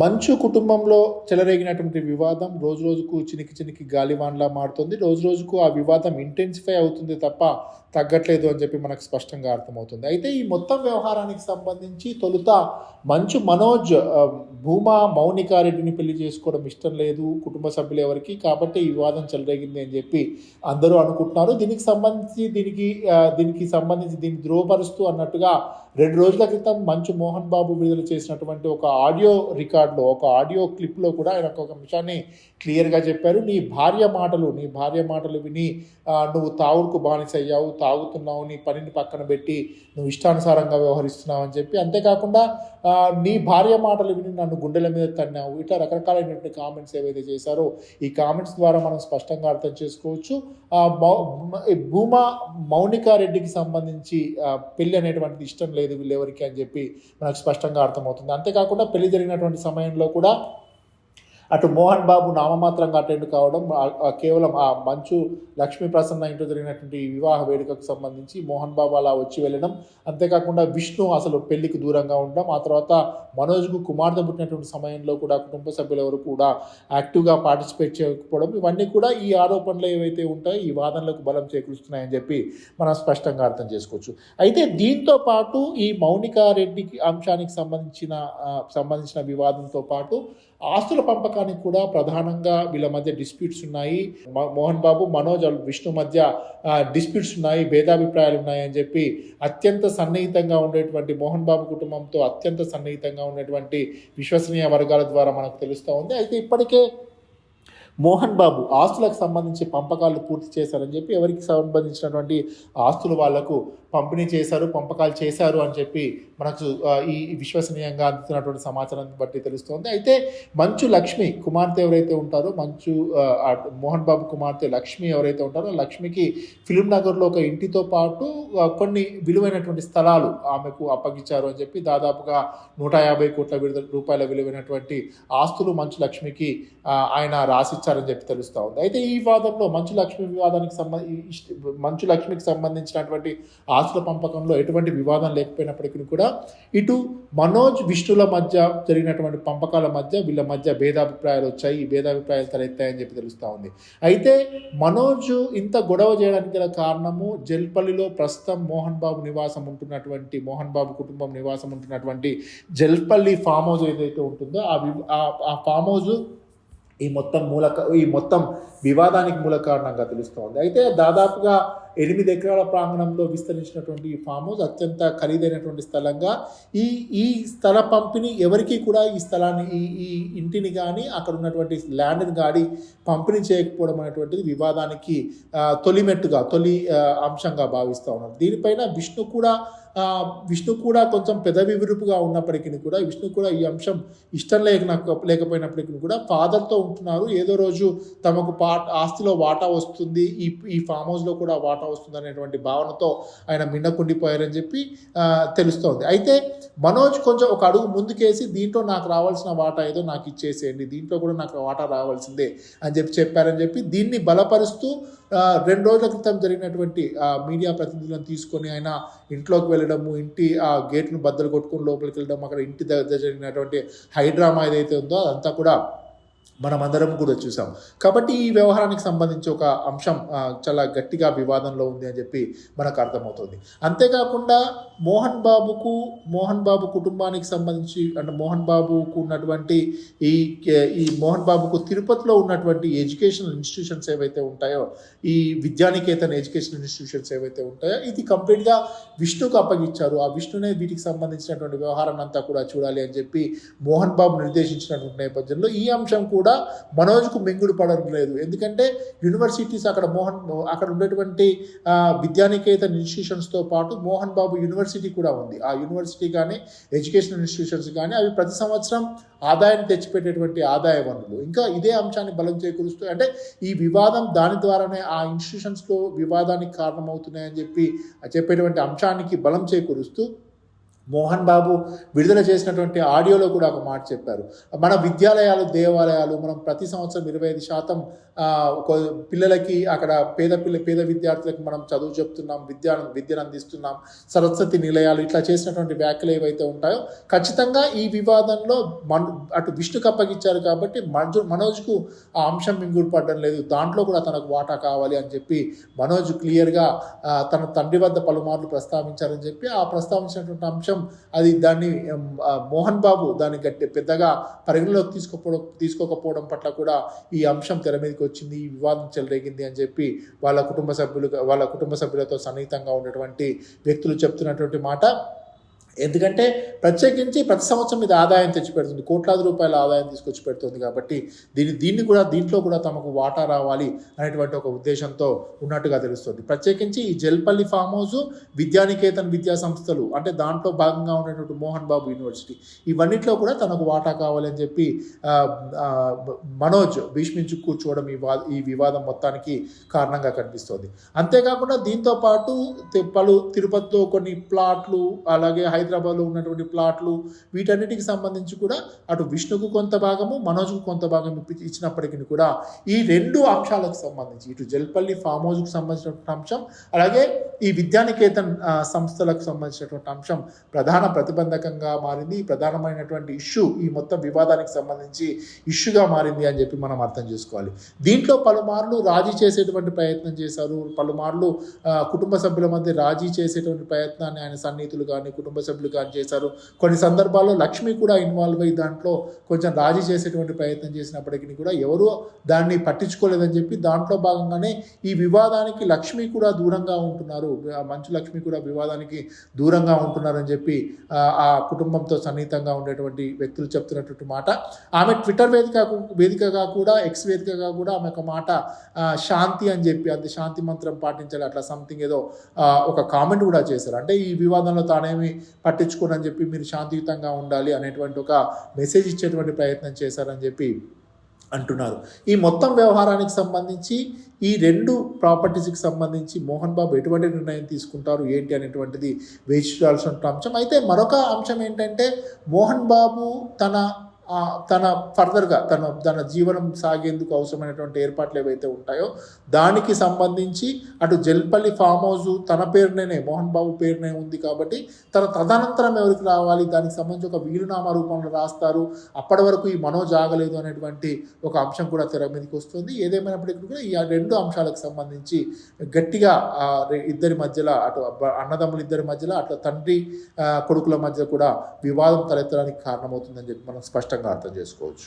మంచు కుటుంబంలో చెలరేగినటువంటి వివాదం రోజు రోజుకు చినికి గాలివాన్లా మారుతుంది. రోజు రోజుకు ఆ వివాదం ఇంటెన్సిఫై అవుతుంది తప్ప తగ్గట్లేదు అని చెప్పి మనకు స్పష్టంగా అర్థమవుతుంది. అయితే ఈ మొత్తం వ్యవహారానికి సంబంధించి తొలుత మంచు మనోజ్ భూమా మౌనికారెడ్డిని పెళ్లి చేసుకోవడం ఇష్టం లేదు కుటుంబ సభ్యులు ఎవరికి, కాబట్టి ఈ వివాదం చెలరేగింది అని చెప్పి అందరూ అనుకుంటున్నారు. దీనికి సంబంధించి దీన్ని ధృవపరుస్తూ అన్నట్టుగా 2 రోజుల క్రితం మంచు మోహన్ బాబు విడుదల చేసినటువంటి ఒక ఆడియో రికార్డులో, ఒక ఆడియో క్లిప్లో కూడా ఆయన ఒక అంశాన్ని క్లియర్గా చెప్పారు. నీ భార్య మాటలు విని నువ్వు తాగుడుకు బానిసయ్యావు, తాగుతున్నావు, నీ పనిని పక్కన పెట్టి నువ్వు ఇష్టానుసారంగా వ్యవహరిస్తున్నావు అని చెప్పి, అంతేకాకుండా నీ భార్య మాటలు విని నన్ను గుండెల మీద తన్నావు, ఇట్లా రకరకాలైనటువంటి కామెంట్స్ ఏవైతే చేశారో ఈ కామెంట్స్ ద్వారా మనం స్పష్టంగా అర్థం చేసుకోవచ్చు. భూమా మౌనికారెడ్డికి సంబంధించి పెళ్ళి అనేటువంటిది ఇష్టం లేదు వీళ్ళెవరికి అని చెప్పి మనకు స్పష్టంగా అర్థమవుతుంది. అంతేకాకుండా పెళ్లి జరిగినటువంటి సమయంలో కూడా అటు మోహన్ బాబు నామమాత్రంగా అటెండ్ కావడం, కేవలం ఆ మంచు లక్ష్మీ ప్రసన్న ఇంట్లో జరిగినటువంటి వివాహ వేడుకకు సంబంధించి మోహన్ బాబు అలా వచ్చి వెళ్ళడం, అంతేకాకుండా విష్ణు అసలు పెళ్లికి దూరంగా ఉండడం, ఆ తర్వాత మనోజ్కు కుమార్తె పుట్టినటువంటి సమయంలో కూడా కుటుంబ సభ్యులు ఎవరు కూడా యాక్టివ్గా పార్టిసిపేట్ చేయకపోవడం, ఇవన్నీ కూడా ఈ ఆరోపణలు ఏవైతే ఉంటాయో ఈ వాదనలకు బలం చేకూరుస్తున్నాయని చెప్పి మనం స్పష్టంగా అర్థం చేసుకోవచ్చు. అయితే దీంతో పాటు ఈ మౌనికారెడ్డికి అంశానికి సంబంధించిన వివాదంతో పాటు ఆస్తుల పంపకానికి కూడా ప్రధానంగా వీళ్ళ మధ్య డిస్ప్యూట్స్ ఉన్నాయి. మోహన్ బాబు, మనోజ్, విష్ణు మధ్య డిస్ప్యూట్స్ ఉన్నాయి, భేదాభిప్రాయాలు ఉన్నాయి అని చెప్పి అత్యంత సన్నిహితంగా ఉండేటువంటి మోహన్ బాబు కుటుంబంతో అత్యంత సన్నిహితంగా ఉన్నటువంటి విశ్వసనీయ వర్గాల ద్వారా మనకు తెలుస్తూ ఉంది. అయితే ఇప్పటికే మోహన్ బాబు ఆస్తులకు సంబంధించి పంపకాలు పూర్తి చేశారని చెప్పి, ఎవరికి సంబంధించినటువంటి ఆస్తులు వాళ్లకు పంపిణీ చేశారు, పంపకాలు చేశారు అని చెప్పి మనకు ఈ విశ్వసనీయంగా అందుతున్నటువంటి సమాచారాన్ని బట్టి తెలుస్తోంది. అయితే మంచు లక్ష్మి కుమార్తె ఎవరైతే ఉంటారో, మోహన్ బాబు కుమార్తె లక్ష్మి ఎవరైతే ఉంటారో, లక్ష్మికి ఫిలిం నగర్లో ఒక ఇంటితో పాటు కొన్ని విలువైనటువంటి స్థలాలు ఆమెకు అప్పగించారు అని చెప్పి దాదాపుగా 150 కోట్ల రూపాయల విలువైనటువంటి ఆస్తులు మంచు లక్ష్మికి ఆయన రాసిచ్చారని చెప్పి తెలుస్తూ ఉంది. అయితే ఈ వివాదంలో మంచు లక్ష్మికి సంబంధించినటువంటి ఆస్తుల పంపకంలో ఎటువంటి వివాదం లేకపోయినప్పటికీ కూడా ఇటు మనోజ్ విష్ణుల మధ్య జరిగినటువంటి పంపకాల మధ్య వీళ్ళ మధ్య భేదాభిప్రాయాలు వచ్చాయి. ఈ భేదాభిప్రాయాలు తలెత్తాయని చెప్పి తెలుస్తూ ఉంది. అయితే మనోజ్ ఇంత గొడవ చేయడానికి గల కారణము, జల్పల్లిలో ప్రస్తుతం మోహన్ బాబు కుటుంబం నివాసం ఉంటున్నటువంటి జల్పల్లి ఫామ్ హౌస్ ఏదైతే ఉంటుందో ఆ ఫామ్ హౌస్ ఈ మొత్తం వివాదానికి మూల కారణంగా తెలుస్తోంది. అయితే దాదాపుగా 8 ఎకరాల ప్రాంగణంలో విస్తరించినటువంటి ఈ ఫామ్ హౌస్ అత్యంత ఖరీదైనటువంటి స్థలంగా ఈ స్థల పంపిణీ ఎవరికి కూడా ఈ స్థలాన్ని ఈ ఇంటిని కానీ అక్కడ ఉన్నటువంటి ల్యాండ్ని కానీ పంపిణీ చేయకపోవడం అనేటువంటిది వివాదానికి తొలి అంశంగా భావిస్తూ ఉన్నారు. దీనిపైన విష్ణు కూడా కొంచెం పెదవి విరుపుగా ఉన్నప్పటికీ కూడా, విష్ణు కూడా ఈ అంశం ఇష్టం లేకపోయినప్పటికీ కూడా ఫాదర్తో ఉంటున్నారు. ఏదో రోజు తమకు ఆస్తిలో వాటా వస్తుంది, ఈ ఫామ్ హౌస్లో కూడా వాటా వస్తుంది అనేటువంటి భావనతో ఆయన మిన్నకుండిపోయారని చెప్పి తెలుస్తోంది. అయితే మనోజ్ కొంచెం ఒక అడుగు ముందుకేసి దీంట్లో నాకు రావాల్సిన వాటా ఏదో నాకు ఇచ్చేసేయండి, దీంట్లో కూడా నాకు వాటా రావాల్సిందే అని చెప్పారని చెప్పి దీన్ని బలపరుస్తూ 2 రోజుల క్రితం జరిగినటువంటి మీడియా ప్రతినిధులను తీసుకొని ఆయన ఇంట్లోకి వెళ్ళడము, ఇంటి ఆ గేట్ను బద్దలు కొట్టుకుని లోపలికి వెళ్ళడం, అక్కడ ఇంటి దగ్గర జరిగినటువంటి హైడ్రామా ఏదైతే ఉందో అదంతా కూడా మనమందరం కూడా చూసాం. కాబట్టి ఈ వ్యవహారానికి సంబంధించి ఒక అంశం చాలా గట్టిగా వివాదంలో ఉంది అని చెప్పి మనకు అర్థమవుతుంది. అంతేకాకుండా మోహన్ బాబు కుటుంబానికి సంబంధించి, అంటే మోహన్ బాబుకు ఉన్నటువంటి ఈ మోహన్ బాబుకు తిరుపతిలో ఉన్నటువంటి ఎడ్యుకేషనల్ ఇన్స్టిట్యూషన్స్ ఏవైతే ఉంటాయో, ఈ విద్యానికేతన్ ఎడ్యుకేషనల్ ఇన్స్టిట్యూషన్స్ ఏవైతే ఉంటాయో ఇది కంప్లీట్గా విష్ణుకు అప్పగించారు. ఆ విష్ణునే వీటికి సంబంధించినటువంటి వ్యవహారాన్ని అంతా కూడా చూడాలి అని చెప్పి మోహన్ బాబు నిర్దేశించినటువంటి నేపథ్యంలో ఈ అంశం కూడా మనోజ్కు మింగుడు పడడం లేదు. ఎందుకంటే యూనివర్సిటీస్ అక్కడ ఉండేటువంటి విద్యానికేతన్ ఇన్స్టిట్యూషన్స్తో పాటు మోహన్ బాబు యూనివర్సిటీ కూడా ఉంది. ఆ యూనివర్సిటీ కానీ ఎడ్యుకేషనల్ ఇన్స్టిట్యూషన్స్ కానీ అవి ప్రతి సంవత్సరం ఆదాయాన్ని తెచ్చిపెట్టేటువంటి ఆదాయ వనరులు. ఇంకా ఇదే అంశాన్ని బలం చేకూరుస్తూ, అంటే ఈ వివాదం దాని ద్వారానే ఆ ఇన్స్టిట్యూషన్స్లో వివాదానికి కారణమవుతున్నాయని చెప్పేటువంటి అంశానికి బలం చేకూరుస్తూ మోహన్ బాబు విడుదల చేసినటువంటి ఆడియోలో కూడా ఒక మాట చెప్పారు. మన విద్యాలయాలు, దేవాలయాలు మనం ప్రతి సంవత్సరం 25% పిల్లలకి అక్కడ పేద విద్యార్థులకు మనం చదువు చెప్తున్నాం, విద్యను అందిస్తున్నాం, సరస్వతి నిలయాలు ఇట్లా చేసినటువంటి వ్యాఖ్యలు ఏవైతే ఉంటాయో ఖచ్చితంగా ఈ వివాదంలో అటు విష్ణుకు అప్పగించారు కాబట్టి మనోజ్కు ఆ అంశం మింగుడు పడడం లేదు, దాంట్లో కూడా తనకు వాటా కావాలి అని చెప్పి మనోజ్ క్లియర్గా తన తండ్రి వద్ద పలుమార్లు ప్రస్తావించారని చెప్పి ఆ ప్రస్తావించినటువంటి అంశం అది దాన్ని మోహన్ బాబు దాన్ని పెద్దగా పరిగణలోకి తీసుకోకపోవడం పట్ల కూడా ఈ అంశం తెర మీదకి వచ్చింది, ఈ వివాదం చెలరేగింది అని చెప్పి వాళ్ళ కుటుంబ సభ్యులతో సన్నిహితంగా ఉన్నటువంటి వ్యక్తులు చెప్తున్నటువంటి మాట. ఎందుకంటే ప్రత్యేకించి ప్రతి సంవత్సరం ఇది ఆదాయం తెచ్చిపెడుతుంది, కోట్లాది రూపాయల ఆదాయం తీసుకొచ్చి పెడుతుంది కాబట్టి దీంట్లో కూడా తమకు వాటా రావాలి అనేటువంటి ఒక ఉద్దేశంతో ఉన్నట్టుగా తెలుస్తుంది. ప్రత్యేకించి ఈ జల్పల్లి ఫామ్ హౌస్, విద్యానికేతన్ విద్యా సంస్థలు అంటే దాంట్లో భాగంగా ఉన్నటువంటి మోహన్ బాబు యూనివర్సిటీ ఇవన్నిట్లో కూడా తనకు వాటా కావాలి అని చెప్పి మనోజ్ భీష్మించు కూర్చోవడం ఈ వివాదం మొత్తానికి కారణంగా కనిపిస్తోంది. అంతేకాకుండా దీంతో పాటు తిరుపతిలో కొన్ని ప్లాట్లు, అలాగే హైదరాబాద్లో ఉన్నటువంటి ప్లాట్లు, వీటన్నిటికి సంబంధించి కూడా అటు విష్ణుకు కొంత భాగము, మనోజ్కు కొంత భాగం ఇచ్చినప్పటికీ కూడా ఈ రెండు అంశాలకు సంబంధించి ఇటు జల్పల్లి ఫామ్ హౌస్కు సంబంధించినటువంటి అంశం, అలాగే ఈ విద్యానికేతన్ సంస్థలకు సంబంధించినటువంటి అంశం ప్రధాన ప్రతిబంధకంగా మారింది. ప్రధానమైనటువంటి ఇష్యూ ఈ మొత్తం వివాదానికి సంబంధించి ఇష్యూగా మారింది అని చెప్పి మనం అర్థం చేసుకోవాలి. దీంట్లో పలుమార్లు రాజీ చేసేటువంటి ప్రయత్నం చేశారు, పలుమార్లు కుటుంబ సభ్యుల మధ్య రాజీ చేసేటువంటి ప్రయత్నాన్ని ఆయన సన్నిహితులు కానీ కుటుంబ సభ్యులు కానీ చేశారు. కొన్ని సందర్భాల్లో లక్ష్మి కూడా ఇన్వాల్వ్ అయ్యి దాంట్లో కొంచెం రాజీ చేసేటువంటి ప్రయత్నం చేసినప్పటికీ కూడా ఎవరూ దాన్ని పట్టించుకోలేదని చెప్పి దాంట్లో భాగంగానే ఈ వివాదానికి లక్ష్మి కూడా దూరంగా ఉంటున్నారు, మంచు లక్ష్మి కూడా వివాదానికి దూరంగా ఉంటున్నారని చెప్పి ఆ కుటుంబంతో సన్నిహితంగా ఉండేటువంటి వ్యక్తులు చెప్తున్నటువంటి మాట. ఆమె ట్విట్టర్ వేదికగా కూడా ఎక్స్ వేదికగా కూడా ఆమె ఒక మాట శాంతి అని చెప్పి, అంతే శాంతి మంత్రం పాటించాలి అట్లా సంథింగ్ ఏదో ఒక కామెంట్ కూడా చేశారు. అంటే ఈ వివాదంలో తానేమి పట్టించుకోనని చెప్పి మీరు శాంతియుతంగా ఉండాలి అనేటువంటి ఒక మెసేజ్ ఇచ్చేటువంటి ప్రయత్నం చేశారని చెప్పి అంటున్నారు. ఈ మొత్తం వ్యవహారానికి సంబంధించి ఈ రెండు ప్రాపర్టీస్కి సంబంధించి మోహన్ బాబు ఎటువంటి నిర్ణయం తీసుకుంటారు ఏంటి అనేటువంటిది వేచి చూడాల్సిన అంశం. అయితే మరొక అంశం ఏంటంటే మోహన్ బాబు తన ఫర్దర్గా తన జీవనం సాగేందుకు అవసరమైనటువంటి ఏర్పాట్లు ఏవైతే ఉంటాయో దానికి సంబంధించి అటు జల్పల్లి ఫామ్ హౌస్ తన పేరునే మోహన్ బాబు పేరునే ఉంది కాబట్టి తదనంతరం ఎవరికి రావాలి దానికి సంబంధించి ఒక వీలునామా రూపంలో రాస్తారు. అప్పటి వరకు ఈ మనోజ్ ఆగలేదు అనేటువంటి ఒక అంశం కూడా తెర మీదకి వస్తుంది. ఏదేమైనప్పటికీ కూడా ఈ రెండు అంశాలకు సంబంధించి గట్టిగా ఇద్దరి మధ్యలో అటు అన్నదమ్ములు ఇద్దరి మధ్యలో అటు తండ్రి కొడుకుల మధ్య కూడా వివాదం తలెత్తడానికి కారణమవుతుందని చెప్పి మనం స్పష్టంగా అర్థం చేసుకోవచ్చు.